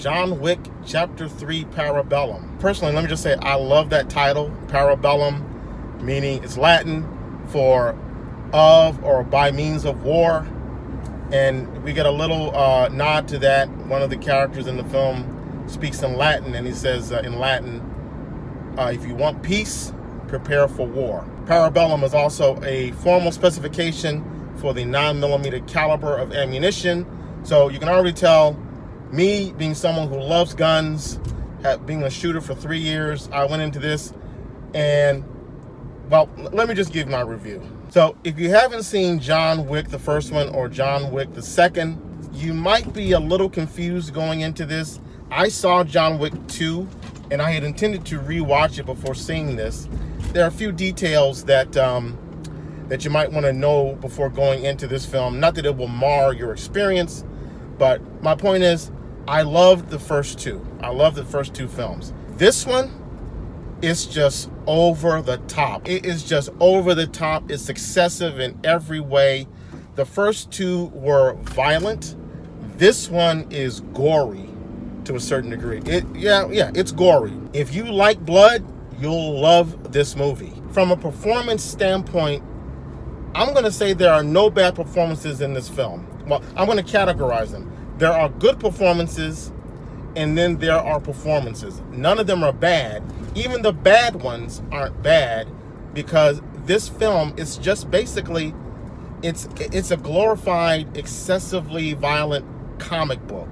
John Wick Chapter 3 Parabellum. Personally, let me just say I love that title, Parabellum, meaning it's Latin for of or by means of war. And we get a little nod to that. One of the characters in the film speaks in Latin, and he says in Latin, if you want peace, prepare for war. Parabellum is also a formal specification for the 9mm caliber of ammunition. So you can already tell, me being someone who loves guns, being a shooter for 3 years, I went into this and, well, let me just give my review. So if you haven't seen John Wick, the first one, or John Wick, the second, you might be a little confused going into this. I saw John Wick 2, and I had intended to rewatch it before seeing this. There are a few details that that you might want to know before going into this film. Not that it will mar your experience, but my point is, I loved the first two. I love the first two films. This one is just over the top. It is just over the top. It's excessive in every way. The first two were violent. This one is gory to a certain degree. It's gory. If you like blood, you'll love this movie. From a performance standpoint, I'm going to say there are no bad performances in this film. Well, I'm going to categorize them. There are good performances, and then there are performances. None of them are bad. Even the bad ones aren't bad, because this film is just basically, it's a glorified, excessively violent comic book.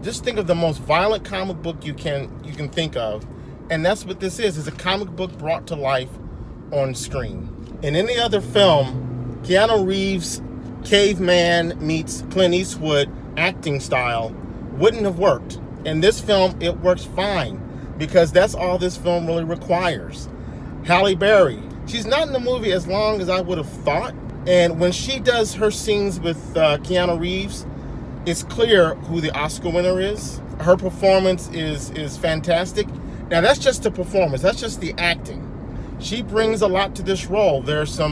Just think of the most violent comic book you can think of, and that's what this is. It's a comic book brought to life on screen. In any other film, Keanu Reeves' caveman meets Clint Eastwood acting style wouldn't have worked. In this film, it works fine, because that's all this film really requires. Halle Berry, she's not in the movie as long as I would have thought, and when she does her scenes with Keanu Reeves, it's clear who the Oscar winner is. Her performance is fantastic. Now, that's just the performance. That's just the acting. She brings a lot to this role. There's a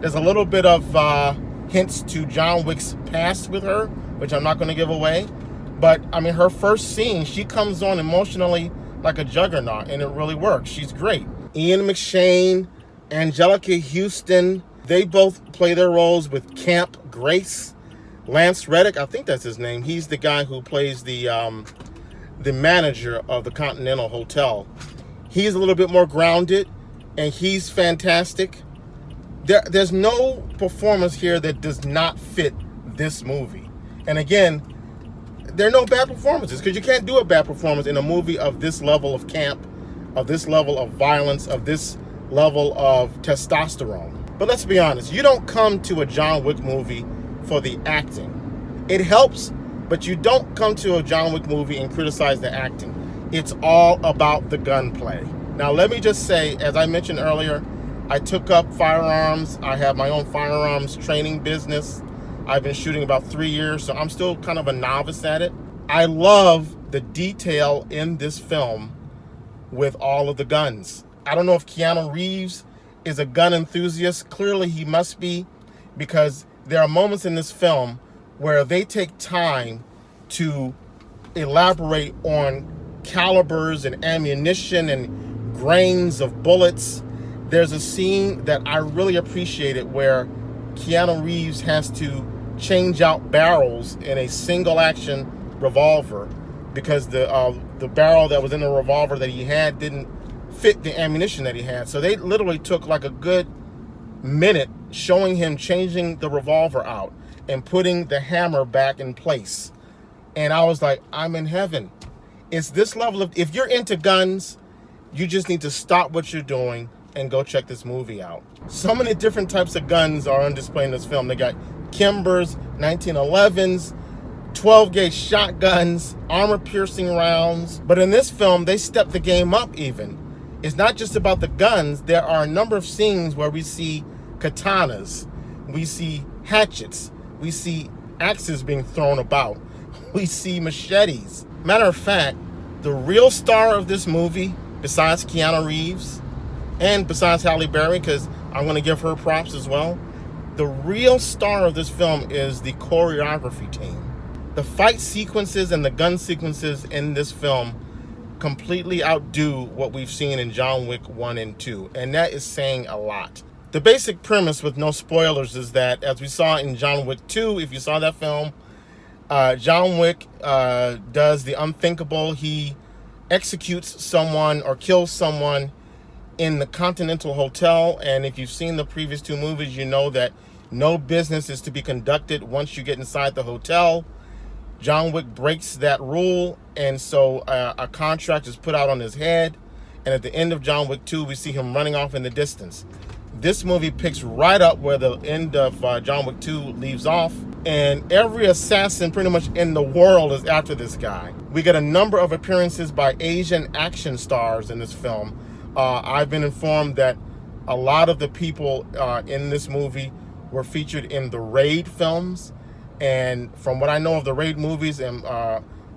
little bit of hints to John Wick's past with her, which I'm not going to give away. But, I mean, her first scene, she comes on emotionally like a juggernaut, and it really works. She's great. Ian McShane, Angelica Huston, they both play their roles with camp grace. Lance Reddick, I think that's his name. He's the guy who plays the manager of the Continental Hotel. He's a little bit more grounded, and he's fantastic. There's no performance here that does not fit this movie. And again, there are no bad performances, because you can't do a bad performance in a movie of this level of camp, of this level of violence, of this level of testosterone. But let's be honest, you don't come to a John Wick movie for the acting. It helps, but you don't come to a John Wick movie and criticize the acting. It's all about the gunplay. Now, let me just say, as I mentioned earlier, I took up firearms. I have my own firearms training business. I've been shooting about 3 years, so I'm still kind of a novice at it. I love the detail in this film with all of the guns. I don't know if Keanu Reeves is a gun enthusiast. Clearly, he must be, because there are moments in this film where they take time to elaborate on calibers and ammunition and grains of bullets. There's a scene that I really appreciated where Keanu Reeves has to change out barrels in a single action revolver, because the barrel that was in the revolver that he had didn't fit the ammunition that he had. So they literally took like a good minute showing him changing the revolver out and putting the hammer back in place. And I was like, I'm in heaven. It's this level of, if you're into guns, you just need to stop what you're doing and go check this movie out. So many different types of guns are on display in this film. They got Kimbers, 1911s, 12-gauge shotguns, armor-piercing rounds. But in this film, they stepped the game up even. It's not just about the guns. There are a number of scenes where we see katanas, we see hatchets, we see axes being thrown about, we see machetes. Matter of fact, the real star of this movie, besides Keanu Reeves, and besides Halle Berry, because I'm going to give her props as well, the real star of this film is the choreography team. The fight sequences and the gun sequences in this film completely outdo what we've seen in John Wick 1 and 2, and that is saying a lot. The basic premise, with no spoilers, is that, as we saw in John Wick 2, if you saw that film, John Wick does the unthinkable. He executes someone or kills someone in the Continental Hotel, and if you've seen the previous two movies, you know that no business is to be conducted once you get inside the hotel. John Wick breaks that rule, and so a contract is put out on his head, and at the end of John Wick 2, we see him running off in the distance. This movie picks right up where the end of John Wick 2 leaves off, and every assassin pretty much in the world is after this guy. We get a number of appearances by Asian action stars in this film. I've been informed that a lot of the people in this movie were featured in the Raid films. And from what I know of the Raid movies, and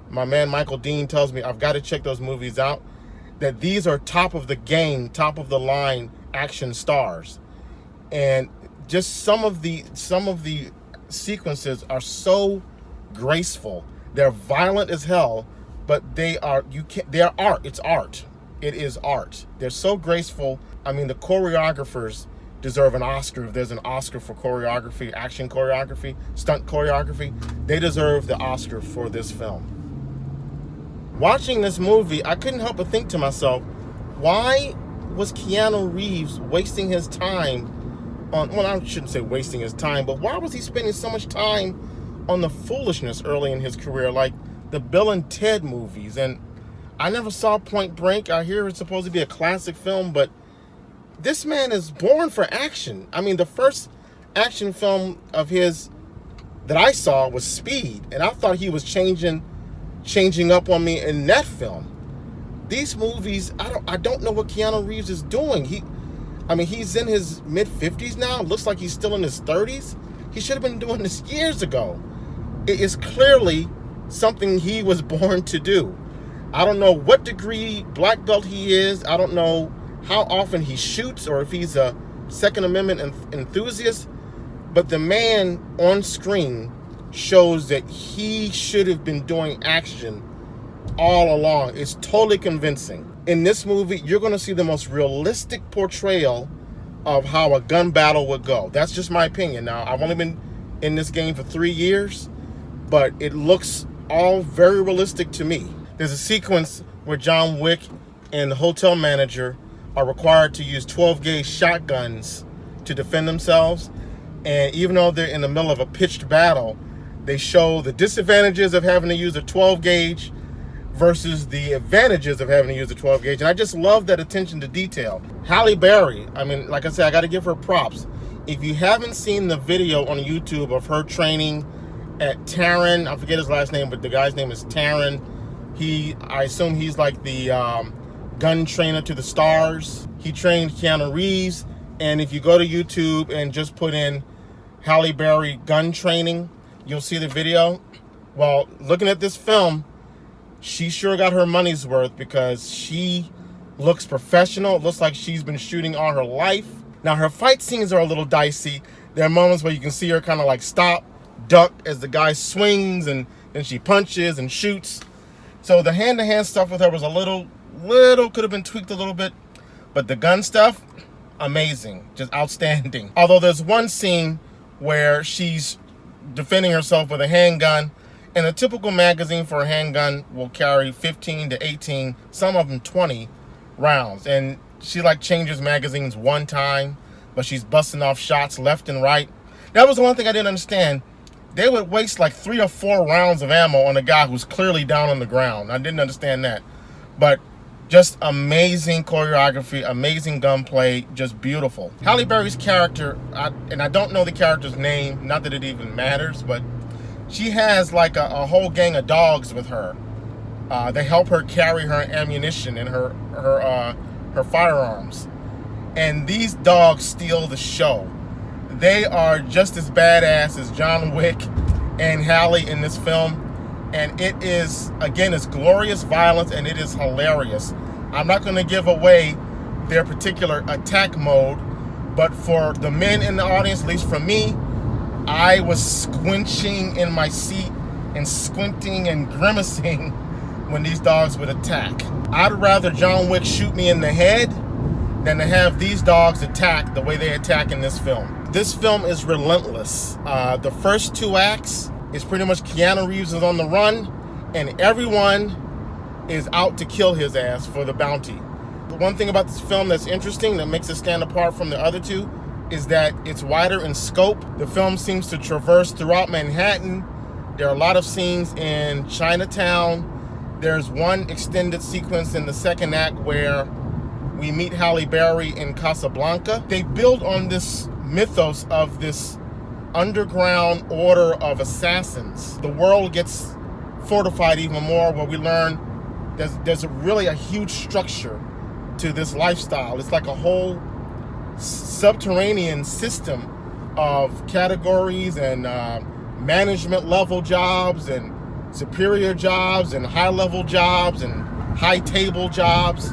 my man Michael Dean tells me I've got to check those movies out, that these are top of the game, top of the line action stars. And just some of the sequences are so graceful. They're violent as hell, but they are art. It's art. It is art. They're so graceful. I mean, the choreographers deserve an Oscar. If there's an Oscar for choreography, action choreography, stunt choreography, they deserve the Oscar for this film. Watching this movie, I couldn't help but think to myself, why was Keanu Reeves wasting his time on, well, I shouldn't say wasting his time, but why was he spending so much time on the foolishness early in his career, like the Bill and Ted movies? And I never saw Point Break. I hear it's supposed to be a classic film, but this man is born for action. I mean, the first action film of his that I saw was Speed, and I thought he was changing up on me in that film. These movies, I don't know what Keanu Reeves is doing. He's in his mid-50s now. It looks like he's still in his 30s. He should have been doing this years ago. It is clearly something he was born to do. I don't know what degree black belt he is. I don't know how often he shoots or if he's a Second Amendment enthusiast, but the man on screen shows that he should have been doing action all along. It's totally convincing. In this movie, you're going to see the most realistic portrayal of how a gun battle would go. That's just my opinion. Now, I've only been in this game for 3 years, but it looks all very realistic to me. There's a sequence where John Wick and the hotel manager are required to use 12-gauge shotguns to defend themselves. And even though they're in the middle of a pitched battle, they show the disadvantages of having to use a 12-gauge versus the advantages of having to use a 12-gauge. And I just love that attention to detail. Halle Berry, I mean, like I said, I got to give her props. If you haven't seen the video on YouTube of her training at Taron, I forget his last name, but the guy's name is Taron. I assume he's like the gun trainer to the stars. He trained Keanu Reeves. And if you go to YouTube and just put in Halle Berry gun training, you'll see the video. Well, looking at this film, she sure got her money's worth because she looks professional. It looks like she's been shooting all her life. Now, her fight scenes are a little dicey. There are moments where you can see her kind of like stop, duck as the guy swings, and then she punches and shoots. So the hand-to-hand stuff with her was a little could have been tweaked a little bit. But the gun stuff, amazing, just outstanding. Although there's one scene where she's defending herself with a handgun, and a typical magazine for a handgun will carry 15 to 18, some of them 20 rounds. And she like changes magazines one time, but she's busting off shots left and right. That was the one thing I didn't understand. They would waste like 3 or 4 rounds of ammo on a guy who's clearly down on the ground. I didn't understand that. But just amazing choreography, amazing gunplay, just beautiful. Halle Berry's character, and I don't know the character's name, not that it even matters, but she has like a whole gang of dogs with her. They help her carry her ammunition and her firearms. And these dogs steal the show. They are just as badass as John Wick and Halle in this film. And it is, again, it's glorious violence and it is hilarious. I'm not going to give away their particular attack mode, but for the men in the audience, at least for me, I was squinching in my seat and squinting and grimacing when these dogs would attack. I'd rather John Wick shoot me in the head than to have these dogs attack the way they attack in this film. This film is relentless. The first 2 acts is pretty much Keanu Reeves is on the run, and everyone is out to kill his ass for the bounty. The one thing about this film that's interesting, that makes it stand apart from the other two, is that it's wider in scope. The film seems to traverse throughout Manhattan. There are a lot of scenes in Chinatown. There's one extended sequence in the second act where we meet Halle Berry in Casablanca. They build on this mythos of this underground order of assassins. The world gets fortified even more, where we learn there's really a huge structure to this lifestyle. It's like a whole subterranean system of categories and management level jobs and superior jobs and high level jobs and high table jobs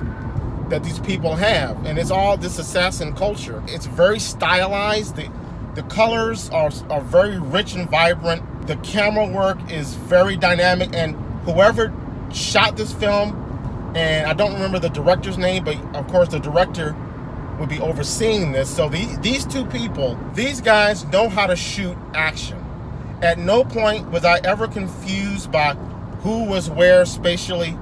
that these people have. And it's all this assassin culture. It's very stylized. The colors are very rich and vibrant. The camera work is very dynamic, and whoever shot this film, and I don't remember the director's name, but of course the director would be overseeing this. So these two people, these guys know how to shoot action. At no point was I ever confused by who was where spatially,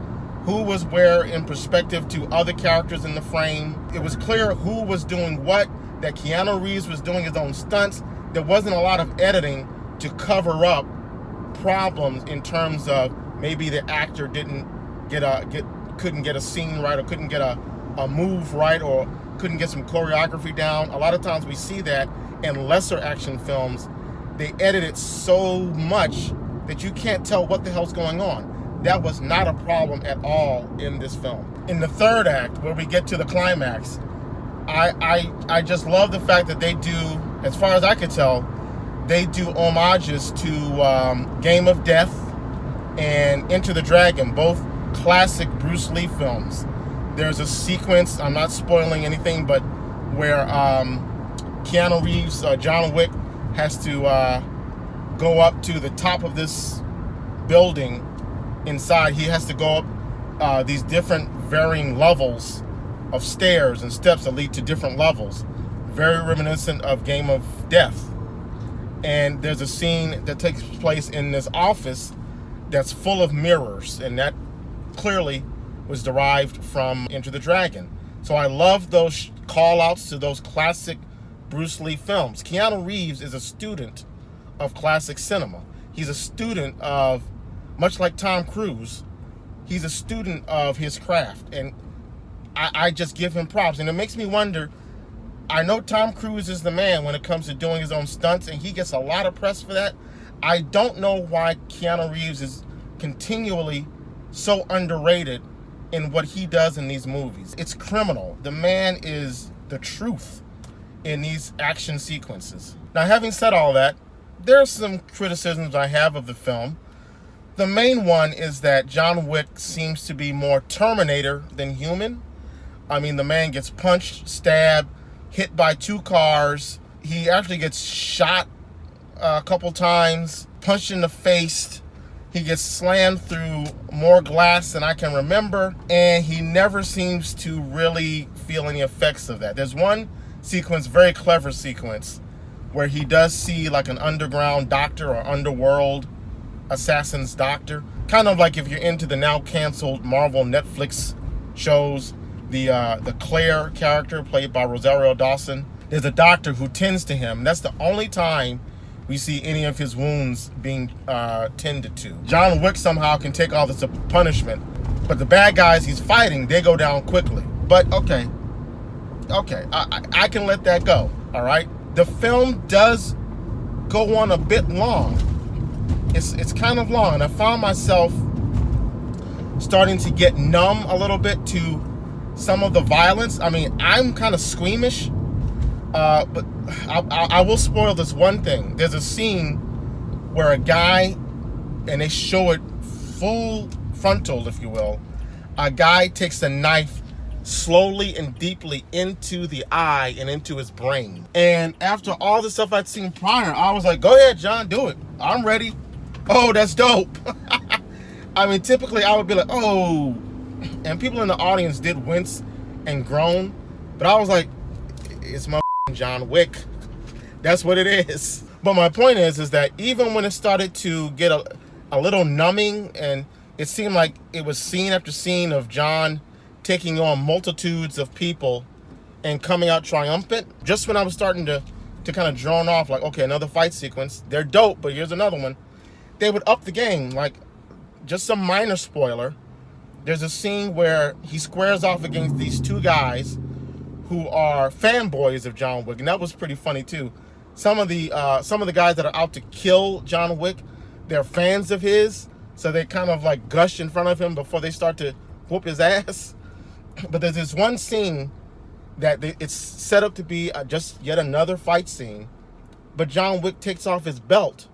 who was where in perspective to other characters in the frame. It was clear who was doing what, that Keanu Reeves was doing his own stunts. There wasn't a lot of editing to cover up problems in terms of maybe the actor couldn't get a scene right, or couldn't get a move right, or couldn't get some choreography down. A lot of times we see that in lesser action films. They edit it so much that you can't tell what the hell's going on. That was not a problem at all in this film. In the third act, where we get to the climax, I just love the fact that they do, as far as I could tell, they do homages to Game of Death and Enter the Dragon, both classic Bruce Lee films. There's a sequence, I'm not spoiling anything, but where Keanu Reeves, John Wick, has to go up to the top of this building. Inside, he has to go up these different varying levels of stairs and steps that lead to different levels. Very reminiscent of Game of Death. And there's a scene that takes place in this office that's full of mirrors, and that clearly was derived from Enter the Dragon. So I love those call-outs to those classic Bruce Lee films. Keanu Reeves is a student of classic cinema. He's a student of, much like Tom Cruise, he's a student of his craft, and I just give him props. And it makes me wonder, I know Tom Cruise is the man when it comes to doing his own stunts, and he gets a lot of press for that. I don't know why Keanu Reeves is continually so underrated in what he does in these movies. It's criminal. The man is the truth in these action sequences. Now, having said all that, there are some criticisms I have of the film. The main one is that John Wick seems to be more Terminator than human. I mean, the man gets punched, stabbed, hit by 2 cars. He actually gets shot a couple times, punched in the face. He gets slammed through more glass than I can remember, and he never seems to really feel any effects of that. There's one sequence, very clever sequence, where he does see like an underground doctor or underworld assassin's doctor. Kind of like if you're into the now canceled Marvel Netflix shows, the Claire character played by Rosario Dawson. There's a doctor who tends to him. That's the only time we see any of his wounds being tended to. John Wick somehow can take all this punishment, but the bad guys he's fighting, they go down quickly. But okay, I can let that go, all right? The film does go on a bit long. It's kind of long, and I found myself starting to get numb a little bit to some of the violence. I mean, I'm kind of squeamish, but I will spoil this one thing. There's a scene where a guy, and they show it full frontal, if you will, a guy takes a knife slowly and deeply into the eye and into his brain. And after all the stuff I'd seen prior, I was like, go ahead, John, do it. I'm ready. oh, that's dope. I mean, typically I would be like, oh, and people in the audience did wince and groan, but I was like, it's my John Wick. That's what it is. But my point is that even when it started to get a little numbing, and it seemed like it was scene after scene of John taking on multitudes of people and coming out triumphant, just when I was starting to kind of drone off, like, okay, another fight sequence, they're dope, but here's another one, they would up the game. Like, just some minor spoiler, there's a scene where he squares off against these two guys who are fanboys of John Wick, and that was pretty funny too. Some of the guys that are out to kill John Wick, they're fans of his, so they kind of like gush in front of him before they start to whoop his ass. But there's this one scene that it's set up to be just yet another fight scene, but John Wick takes off his belt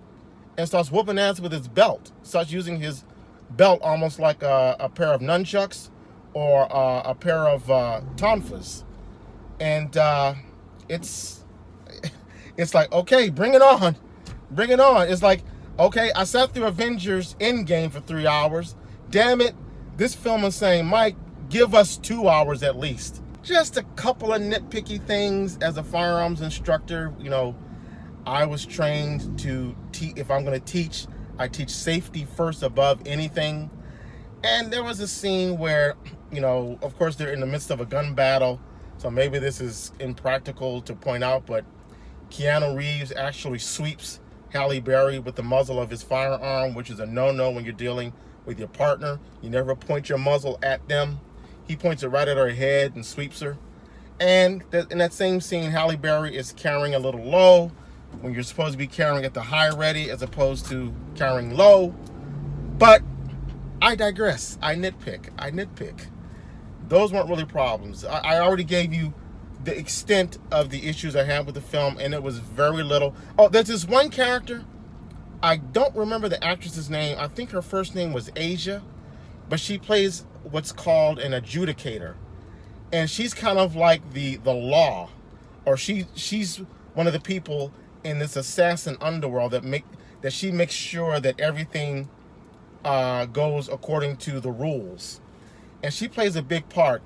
and starts whooping ass with his belt. Starts using his belt almost like a pair of nunchucks or a pair of tonfas. And it's like, okay, bring it on. Bring it on. It's like, okay, I sat through Avengers Endgame for 3 hours. Damn it, this film is saying, Mike, give us 2 hours at least. Just a couple of nitpicky things as a firearms instructor. You know, I was trained to teach. If I'm going to teach, I teach safety first above anything. And there was a scene where, you know, of course they're in the midst of a gun battle, so maybe this is impractical to point out, but Keanu Reeves actually sweeps Halle Berry with the muzzle of his firearm, which is a no-no when you're dealing with your partner. You never point your muzzle at them. He points it right at her head and sweeps her. And in that same scene, Halle Berry is carrying a little low when you're supposed to be carrying at the high ready as opposed to carrying low. But I digress. I nitpick. Those weren't really problems. I already gave you the extent of the issues I had with the film, and it was very little. Oh, there's this one character. I don't remember the actress's name. I think her first name was Asia, but she plays what's called an adjudicator, and she's kind of like the law, or she's one of the people in this assassin underworld that she makes sure that everything goes according to the rules, and she plays a big part.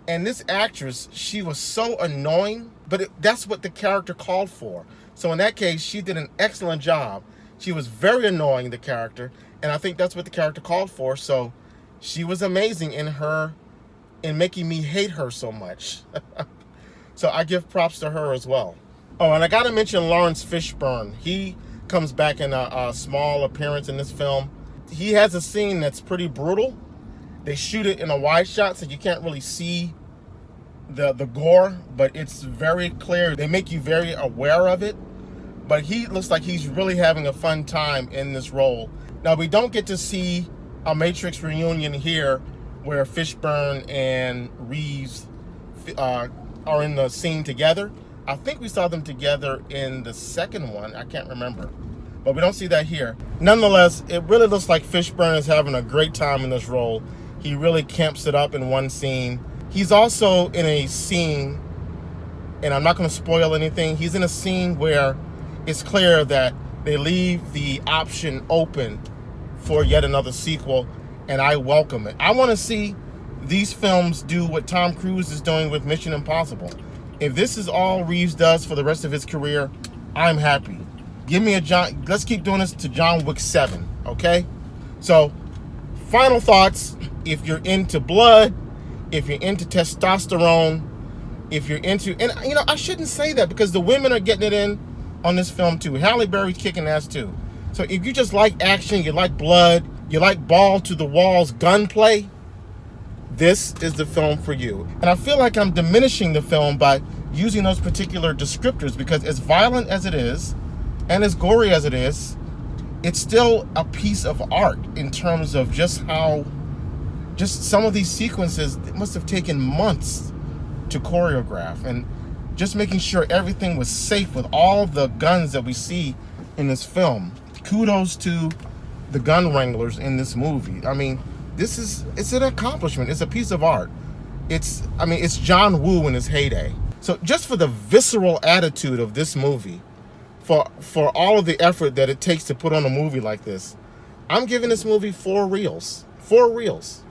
And this actress, she was so annoying, but that's what the character called for. So in that case, she did an excellent job. She was very annoying, the character, and I think that's what the character called for. So she was amazing in making me hate her so much. So I give props to her as well. Oh, and I got to mention Laurence Fishburne. He comes back in a small appearance in this film. He has a scene that's pretty brutal. They shoot it in a wide shot, so you can't really see the gore, but it's very clear. They make you very aware of it. But he looks like he's really having a fun time in this role. Now, we don't get to see a Matrix reunion here where Fishburne and Reeves are in the scene together. I think we saw them together in the second one. I can't remember. But we don't see that here. Nonetheless, it really looks like Fishburne is having a great time in this role. He really camps it up in one scene. He's also in a scene, and I'm not going to spoil anything, he's in a scene where it's clear that they leave the option open for yet another sequel, and I welcome it. I want to see these films do what Tom Cruise is doing with Mission Impossible. If this is all Reeves does for the rest of his career, I'm happy. Give me let's keep doing this to John Wick 7, okay? So, final thoughts. If you're into blood, if you're into testosterone, if you're into, and you know, I shouldn't say that because the women are getting it in on this film too. Halle Berry's kicking ass too. So if you just like action, you like blood, you like ball to the walls gunplay, this is the film for you. And I feel like I'm diminishing the film by using those particular descriptors because as violent as it is and as gory as it is, it's still a piece of art in terms of just some of these sequences, it must have taken months to choreograph, and just making sure everything was safe with all the guns that we see in this film. Kudos to the gun wranglers in this movie. I mean, it's an accomplishment. It's a piece of art. It's John Woo in his heyday. So just for the visceral attitude of this movie, for all of the effort that it takes to put on a movie like this, I'm giving this movie 4 reels. 4 reels.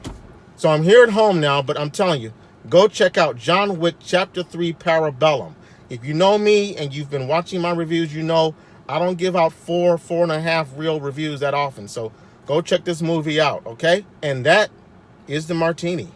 So I'm here at home now, but I'm telling you, go check out John Wick Chapter 3 Parabellum. If you know me and you've been watching my reviews, you know I don't give out 4.5 reel reviews that often. So go check this movie out, okay? And that is the martini.